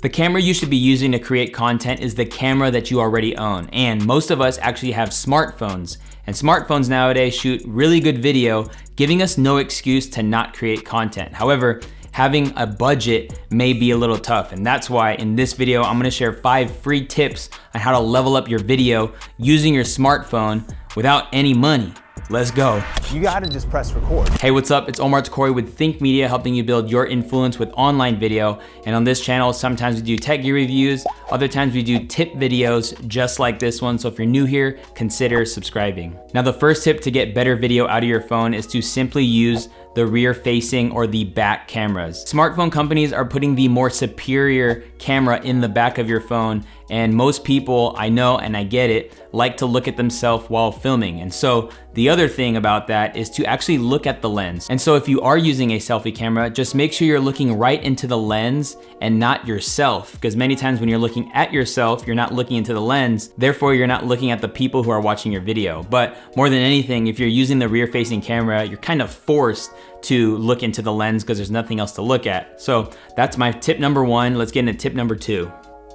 The camera you should be using to create content is the camera that you already own. And most of us actually have smartphones. And smartphones nowadays shoot really good video, giving us no excuse to not create content. However, having a budget may be a little tough. And that's why in this video, I'm gonna share 5 free tips on how to level up your video using your smartphone without any money. Let's go. You gotta just press record. Hey, what's up? It's Omar with Think Media, helping you build your influence with online video. And on this channel, sometimes we do tech gear reviews, other times we do tip videos just like this one. So if you're new here, consider subscribing. Now, the first tip to get better video out of your phone is to simply use the rear facing or the back cameras. Smartphone companies are putting the more superior camera in the back of your phone, and most people, I know and I get it, like to look at themselves while filming. And so the other thing about that is to actually look at the lens. And so if you are using a selfie camera, just make sure you're looking right into the lens and not yourself, because many times when you're looking at yourself, you're not looking into the lens, therefore you're not looking at the people who are watching your video. But more than anything, if you're using the rear facing camera, you're kind of forced to look into the lens because there's nothing else to look at. So that's my tip number 1. Let's get into tip number 2.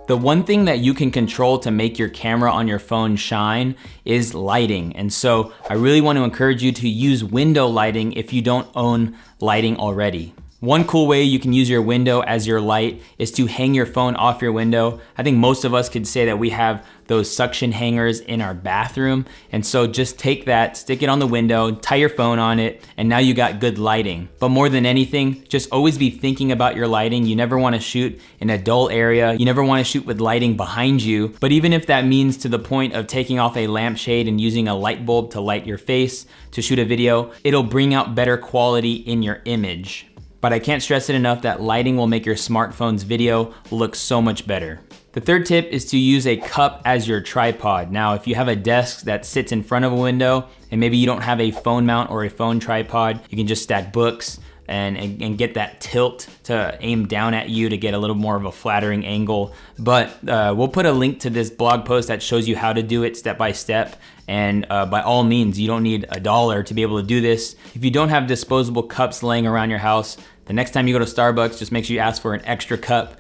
The one thing that you can control to make your camera on your phone shine is lighting. And so I really want to encourage you to use window lighting if you don't own lighting already. One cool way you can use your window as your light is to hang your phone off your window. I think most of us could say that we have those suction hangers in our bathroom. And so just take that, stick it on the window, tie your phone on it, and now you got good lighting. But more than anything, just always be thinking about your lighting. You never wanna shoot in a dull area. You never wanna shoot with lighting behind you. But even if that means to the point of taking off a lampshade and using a light bulb to light your face to shoot a video, it'll bring out better quality in your image. But I can't stress it enough that lighting will make your smartphone's video look so much better. The third tip is to use a cup as your tripod. Now, if you have a desk that sits in front of a window and maybe you don't have a phone mount or a phone tripod, you can just stack books and get that tilt to aim down at you to get a little more of a flattering angle. But we'll put a link to this blog post that shows you how to do it step by step. And by all means, you don't need $1 to be able to do this. If you don't have disposable cups laying around your house, the next time you go to Starbucks, just make sure you ask for an extra cup.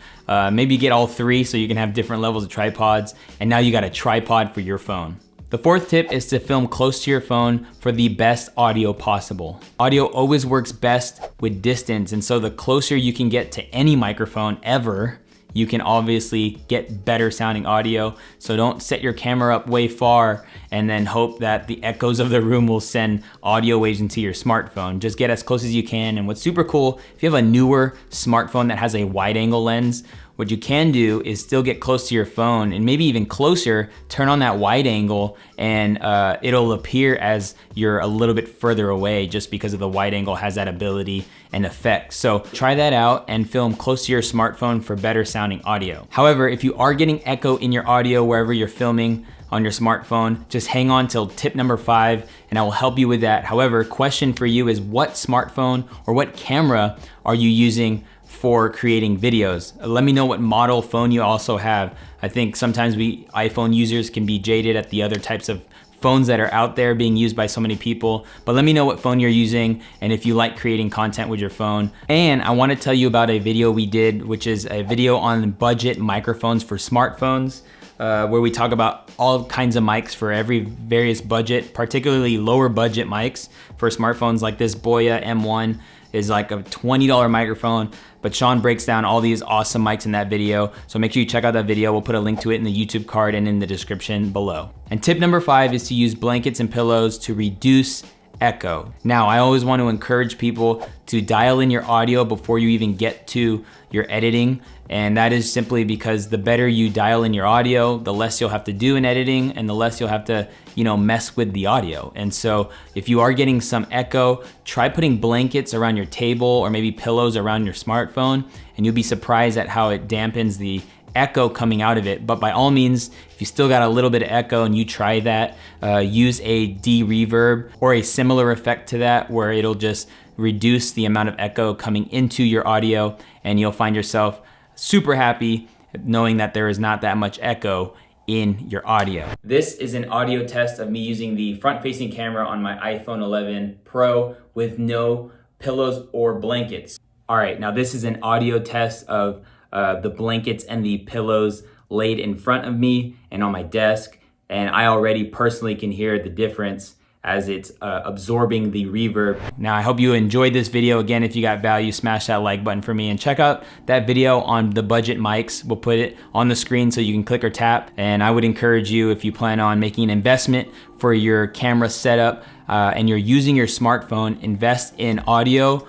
Maybe get all 3 so you can have different levels of tripods. And now you got a tripod for your phone. The fourth tip is to film close to your phone for the best audio possible. Audio always works best with distance, and so the closer you can get to any microphone ever, you can obviously get better sounding audio. So don't set your camera up way far and then hope that the echoes of the room will send audio waves into your smartphone. Just get as close as you can. And what's super cool, if you have a newer smartphone that has a wide angle lens, what you can do is still get close to your phone and maybe even closer, turn on that wide angle, and it'll appear as you're a little bit further away just because of the wide angle has that ability and effect. So try that out and film close to your smartphone for better sounding audio. However, if you are getting echo in your audio wherever you're filming on your smartphone, just hang on till tip number 5 and I will help you with that. However, question for you is, what smartphone or what camera are you using for creating videos? Let me know what model phone you also have. I think sometimes we iPhone users can be jaded at the other types of phones that are out there being used by so many people, but let me know what phone you're using and if you like creating content with your phone. And I want to tell you about a video we did, which is a video on budget microphones for smartphones, where we talk about all kinds of mics for every various budget, particularly lower budget mics for smartphones. Like this Boya M1 is like a $20 microphone, but Sean breaks down all these awesome mics in that video. So make sure you check out that video. We'll put a link to it in the YouTube card and in the description below. And tip number 5 is to use blankets and pillows to reduce echo. Now, I always want to encourage people to dial in your audio before you even get to your editing. And that is simply because the better you dial in your audio, the less you'll have to do in editing and the less you'll have to, mess with the audio. And so if you are getting some echo, try putting blankets around your table or maybe pillows around your smartphone, and you'll be surprised at how it dampens the echo coming out of it. But by all means, if you still got a little bit of echo and you try that, use a de-reverb or a similar effect to that where it'll just reduce the amount of echo coming into your audio, and you'll find yourself super happy knowing that there is not that much echo in your audio. This is an audio test of me using the front-facing camera on my iPhone 11 Pro with no pillows or blankets. All right, now this is an audio test of the blankets and the pillows laid in front of me and on my desk, and I already personally can hear the difference as it's absorbing the reverb. Now, I hope you enjoyed this video. Again, if you got value, smash that like button for me and check out that video on the budget mics. We'll put it on the screen so you can click or tap. And I would encourage you, if you plan on making an investment for your camera setup and you're using your smartphone, invest in audio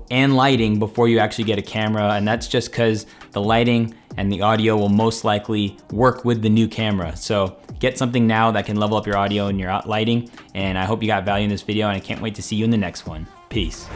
and lighting before you actually get a camera. And that's just because the lighting and the audio will most likely work with the new camera. So get something now that can level up your audio and your lighting. And I hope you got value in this video, and I can't wait to see you in the next one. Peace.